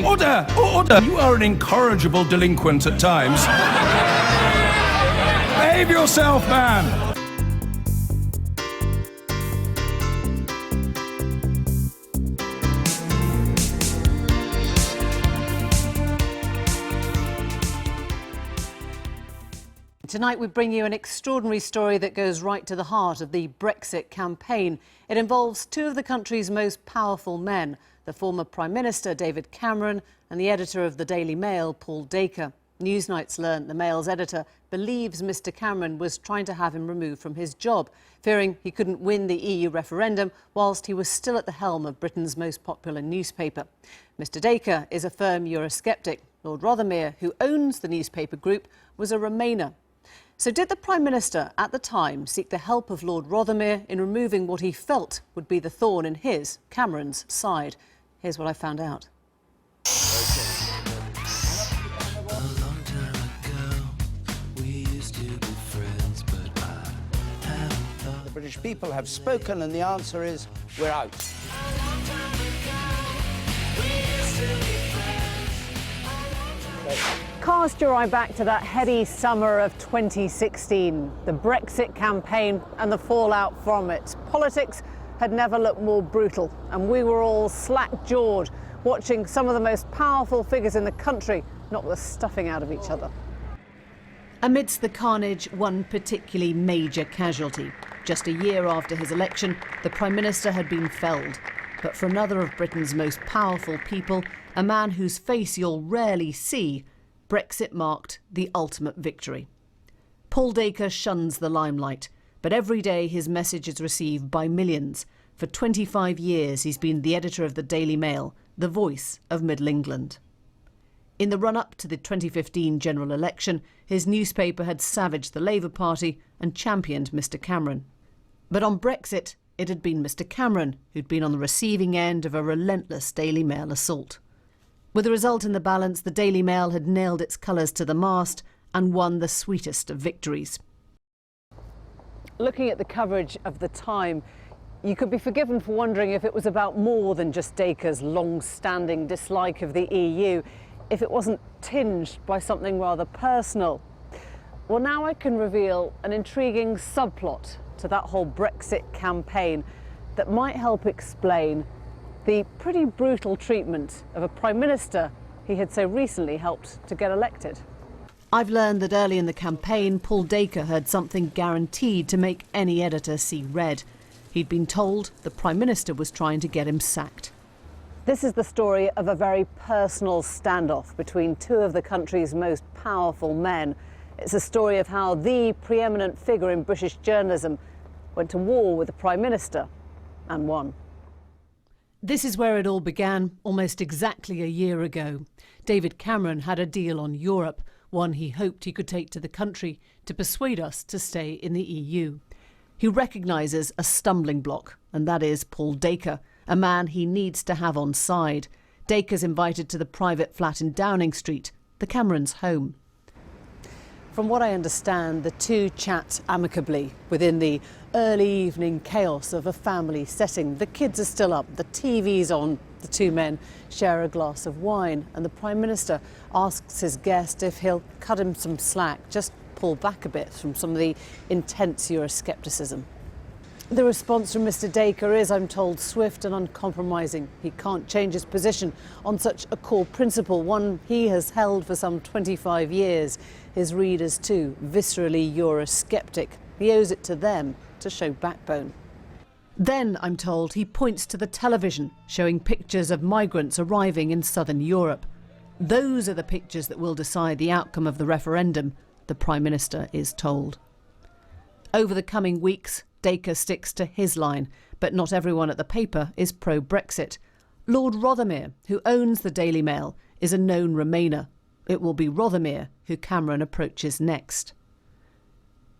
Order! Order! You are an incorrigible delinquent at times. Behave yourself, man! Tonight we bring you an extraordinary story that goes right to the heart of the Brexit campaign. It involves two of the country's most powerful men, the former Prime Minister David Cameron and the editor of the Daily Mail, Paul Dacre. Newsnight's learnt the Mail's editor believes Mr Cameron was trying to have him removed from his job, fearing he couldn't win the EU referendum whilst he was still at the helm of Britain's most popular newspaper. Mr Dacre is a firm Eurosceptic. Lord Rothermere, who owns the newspaper group, was a Remainer. So did the Prime Minister at the time seek the help of Lord Rothermere in removing what he felt would be the thorn in his, Cameron's, side? Here's what I found out. The British people have spoken and the answer is we're out. Cast your eye back to that heady summer of 2016, the Brexit campaign and the fallout from it. Politics had never looked more brutal, and we were all slack-jawed, watching some of the most powerful figures in the country knock the stuffing out of each other. Amidst the carnage, one particularly major casualty. Just a year after his election, the Prime Minister had been felled. But for another of Britain's most powerful people, a man whose face you'll rarely see, Brexit marked the ultimate victory. Paul Dacre shuns the limelight, but every day his message is received by millions. For 25 years he's been the editor of the Daily Mail, the voice of Middle England. In the run-up to the 2015 general election, his newspaper had savaged the Labour Party and championed Mr Cameron. But on Brexit, it had been Mr Cameron who'd been on the receiving end of a relentless Daily Mail assault. With the result in the balance, the Daily Mail had nailed its colours to the mast and won the sweetest of victories. Looking at the coverage of the time, you could be forgiven for wondering if it was about more than just Dacre's long-standing dislike of the EU, if it wasn't tinged by something rather personal. Well, now I can reveal an intriguing subplot to that whole Brexit campaign that might help explain the pretty brutal treatment of a Prime Minister he had so recently helped to get elected. I've learned that early in the campaign, Paul Dacre heard something guaranteed to make any editor see red. He'd been told the Prime Minister was trying to get him sacked. This is the story of a very personal standoff between two of the country's most powerful men. It's a story of how the preeminent figure in British journalism went to war with the Prime Minister and won. This is where it all began, almost exactly a year ago. David Cameron had a deal on Europe, one he hoped he could take to the country to persuade us to stay in the EU. He recognises a stumbling block, and that is Paul Dacre, a man he needs to have on side. Dacre's invited to the private flat in Downing Street, the Camerons' home. From what I understand, the two chat amicably within the early evening chaos of a family setting. The kids are still up, the TV's on, the two men share a glass of wine, and the Prime Minister asks his guest if he'll cut him some slack, just pull back a bit from some of the intense Euroscepticism. The response from Mr Dacre is, I'm told, swift and uncompromising. He can't change his position on such a core principle, one he has held for some 25 years. His readers too, viscerally Eurosceptic. He owes it to them to show backbone. Then, I'm told, he points to the television, showing pictures of migrants arriving in southern Europe. Those are the pictures that will decide the outcome of the referendum, the Prime Minister is told. Over the coming weeks, Dacre sticks to his line, but not everyone at the paper is pro-Brexit. Lord Rothermere, who owns the Daily Mail, is a known Remainer. It will be Rothermere who Cameron approaches next.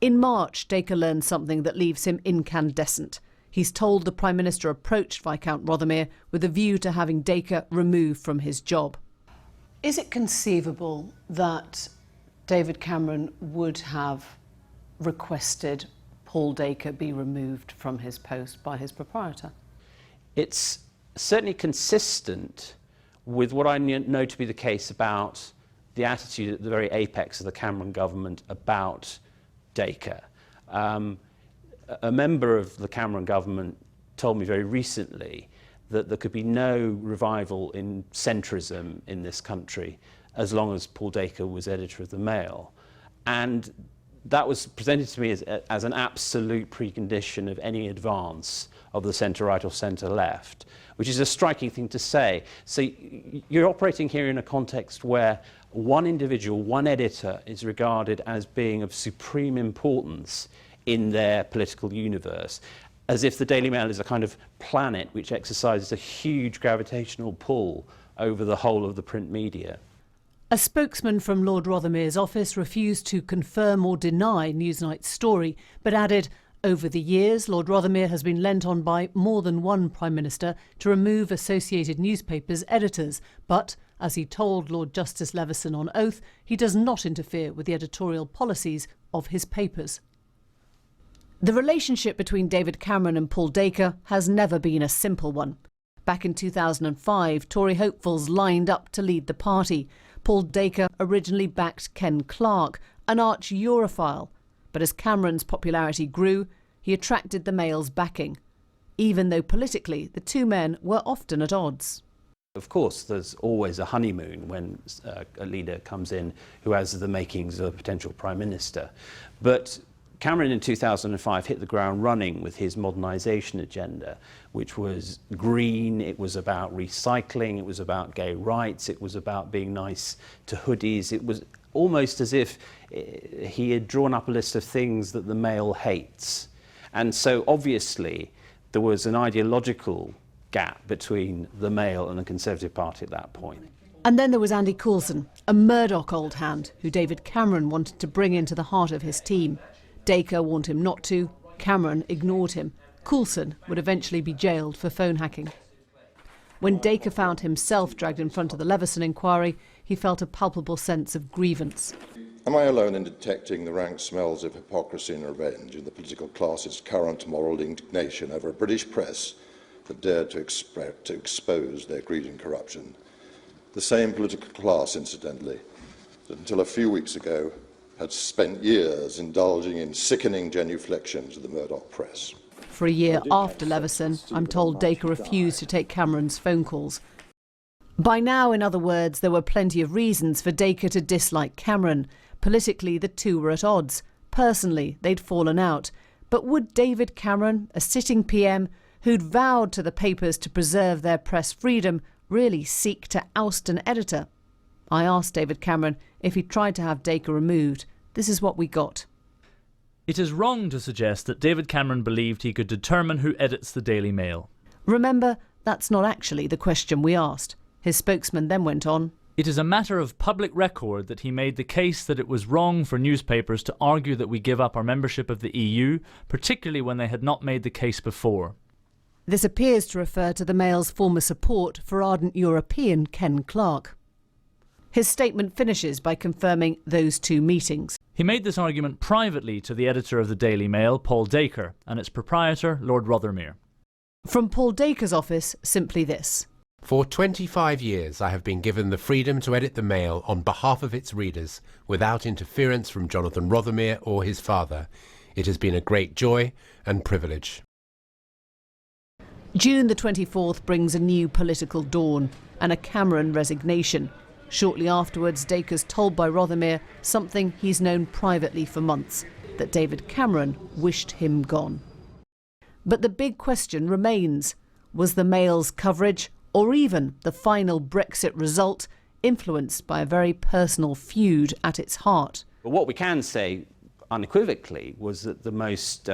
In March, Dacre learns something that leaves him incandescent. He's told the Prime Minister approached Viscount Rothermere with a view to having Dacre removed from his job. Is it conceivable that David Cameron would have requested Paul Dacre be removed from his post by his proprietor? It's certainly consistent with what I know to be the case about the attitude at the very apex of the Cameron government about Dacre. A member of the Cameron government told me very recently that there could be no revival in centrism in this country as long as Paul Dacre was editor of the Mail. And that was presented to me as an absolute precondition of any advance of the centre-right or centre-left, which is a striking thing to say. So you're operating here in a context where one individual, one editor, is regarded as being of supreme importance in their political universe, as if the Daily Mail is a kind of planet which exercises a huge gravitational pull over the whole of the print media. A spokesman from Lord Rothermere's office refused to confirm or deny Newsnight's story, but added, over the years, Lord Rothermere has been lent on by more than one Prime Minister to remove associated newspapers' editors, but, as he told Lord Justice Leveson on oath, he does not interfere with the editorial policies of his papers. The relationship between David Cameron and Paul Dacre has never been a simple one. Back in 2005, Tory hopefuls lined up to lead the party. Paul Dacre originally backed Ken Clarke, an arch-Europhile, but as Cameron's popularity grew, he attracted the Mail's backing, even though politically the two men were often at odds. Of course, there's always a honeymoon when a leader comes in who has the makings of a potential Prime Minister. But Cameron in 2005 hit the ground running with his modernisation agenda, which was green, it was about recycling, it was about gay rights, it was about being nice to hoodies. It was almost as if he had drawn up a list of things that the Mail hates. And so obviously there was an ideological gap between the Mail and the Conservative Party at that point. And then there was Andy Coulson, a Murdoch old hand who David Cameron wanted to bring into the heart of his team. Dacre warned him not to, Cameron ignored him. Coulson would eventually be jailed for phone hacking. When Dacre found himself dragged in front of the Leveson inquiry, he felt a palpable sense of grievance. Am I alone in detecting the rank smells of hypocrisy and revenge in the political class's current moral indignation over a British press that dared to expose their greed and corruption? The same political class, incidentally, that until a few weeks ago had spent years indulging in sickening genuflections of the Murdoch press. For a year after Leveson, I'm told Dacre refused to take Cameron's phone calls. By now, in other words, there were plenty of reasons for Dacre to dislike Cameron. Politically, the two were at odds. Personally, they'd fallen out. But would David Cameron, a sitting PM who'd vowed to the papers to preserve their press freedom, really seek to oust an editor? I asked David Cameron if he tried to have Dacre removed. This is what we got. It is wrong to suggest that David Cameron believed he could determine who edits the Daily Mail. Remember, that's not actually the question we asked. His spokesman then went on. It is a matter of public record that he made the case that it was wrong for newspapers to argue that we give up our membership of the EU, particularly when they had not made the case before. This appears to refer to the Mail's former support for ardent European Ken Clarke. His statement finishes by confirming those two meetings. He made this argument privately to the editor of the Daily Mail, Paul Dacre, and its proprietor, Lord Rothermere. From Paul Dacre's office, simply this. For 25 years I have been given the freedom to edit the Mail on behalf of its readers without interference from Jonathan Rothermere or his father. It has been a great joy and privilege. June the 24th brings a new political dawn and a Cameron resignation. Shortly afterwards, Dacre's told by Rothermere something he's known privately for months, that David Cameron wished him gone. But the big question remains, was the Mail's coverage, or even the final Brexit result, influenced by a very personal feud at its heart? But what we can say unequivocally was that the most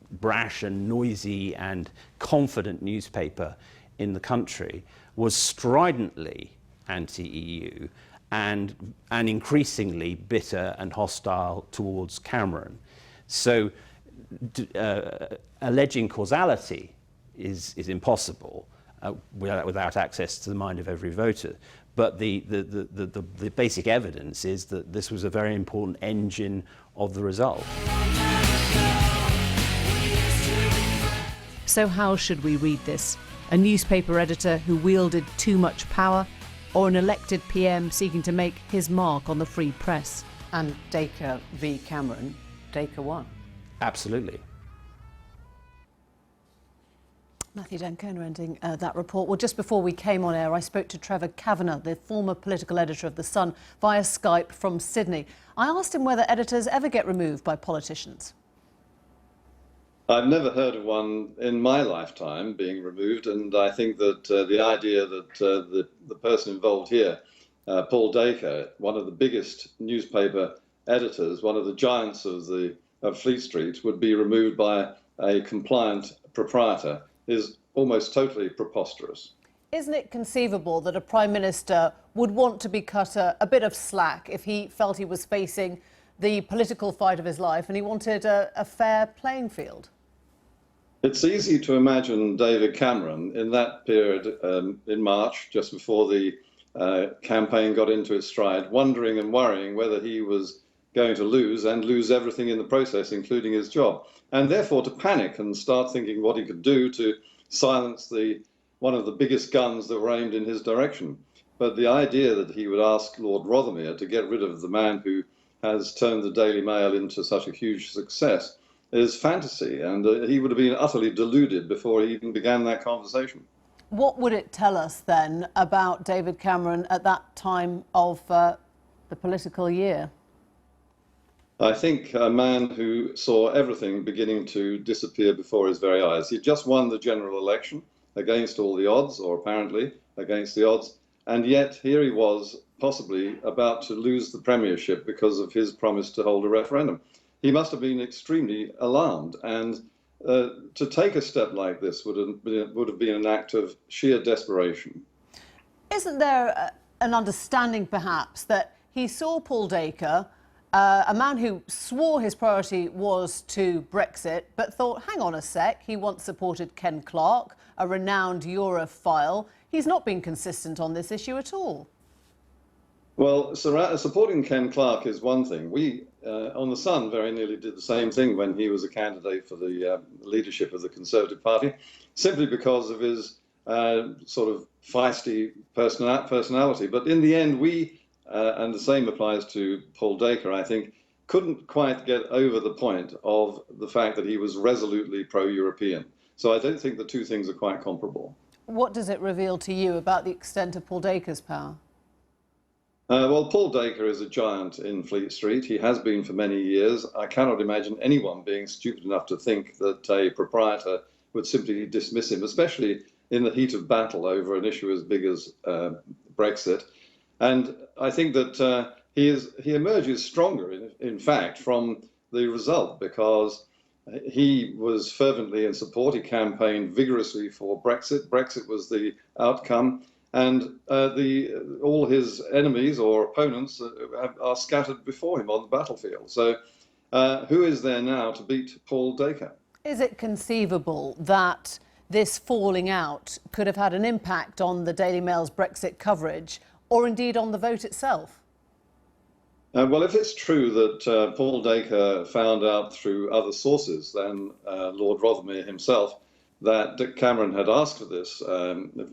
brash and noisy and confident newspaper in the country was stridently anti-EU and increasingly bitter and hostile towards Cameron. So alleging causality is impossible without access to the mind of every voter. But the basic evidence is that this was a very important engine of the result. So how should we read this? a newspaper editor who wielded too much power, or an elected PM seeking to make his mark on the free press? And Dacre v Cameron, Dacre won. Absolutely. Matthew Dancona ending that report. Well, just before we came on air, I spoke to Trevor Kavanagh, the former political editor of The Sun, via Skype from Sydney. I asked him whether editors ever get removed by politicians. I've never heard of one in my lifetime being removed, and I think that the idea that the person involved here, Paul Dacre, one of the biggest newspaper editors, one of the giants of Fleet Street, would be removed by a compliant proprietor is almost totally preposterous. Isn't it conceivable that a Prime Minister would want to be cut a bit of slack if he felt he was facing the political fight of his life and he wanted a fair playing field? It's easy to imagine David Cameron in that period in March, just before the campaign got into its stride, wondering and worrying whether he was going to lose everything in the process, including his job, and therefore to panic and start thinking what he could do to silence one of the biggest guns that were aimed in his direction. But the idea that he would ask Lord Rothermere to get rid of the man who has turned the Daily Mail into such a huge success is fantasy, and he would have been utterly deluded before he even began that conversation. What would it tell us then about David Cameron at that time of the political year? I think a man who saw everything beginning to disappear before his very eyes. He just won the general election against all the odds, or apparently against the odds, and yet here he was possibly about to lose the premiership because of his promise to hold a referendum. He must have been extremely alarmed, and to take a step like this would have been an act of sheer desperation. Isn't there an understanding, perhaps, that he saw Paul Dacre, a man who swore his priority was to Brexit, but thought, hang on a sec, he once supported Ken Clarke, a renowned Europhile. He's not been consistent on this issue at all. Well, supporting Ken Clarke is one thing. We, on The Sun, very nearly did the same thing when he was a candidate for the leadership of the Conservative Party, simply because of his sort of feisty personality. But in the end, we, and the same applies to Paul Dacre, I think, couldn't quite get over the point of the fact that he was resolutely pro-European. So I don't think the two things are quite comparable. What does it reveal to you about the extent of Paul Dacre's power? Well, Paul Dacre is a giant in Fleet Street. He has been for many years. I cannot imagine anyone being stupid enough to think that a proprietor would simply dismiss him, especially in the heat of battle over an issue as big as Brexit. And I think that he emerges stronger, in fact, from the result, because he was fervently in support. He campaigned vigorously for Brexit. Brexit was the outcome. And all his enemies or opponents are scattered before him on the battlefield. So who is there now to beat Paul Dacre? Is it conceivable that this falling out could have had an impact on the Daily Mail's Brexit coverage, or indeed on the vote itself? Well, if it's true that Paul Dacre found out through other sources than Lord Rothermere himself that Dick Cameron had asked for this,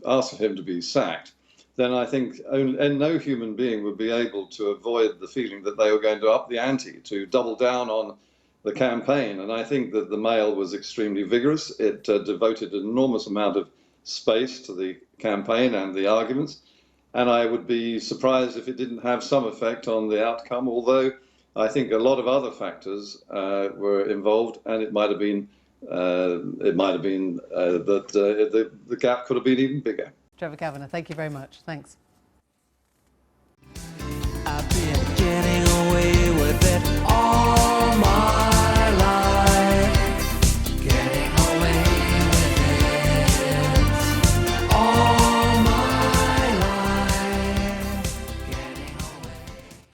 asked for him to be sacked, then I think no human being would be able to avoid the feeling that they were going to up the ante, to double down on the campaign. And I think that the Mail was extremely vigorous. It devoted an enormous amount of space to the campaign and the arguments. And I would be surprised if it didn't have some effect on the outcome, although I think a lot of other factors were involved, and it might have been that the gap could have been even bigger. Trevor Kavanagh, thank you very much. Thanks.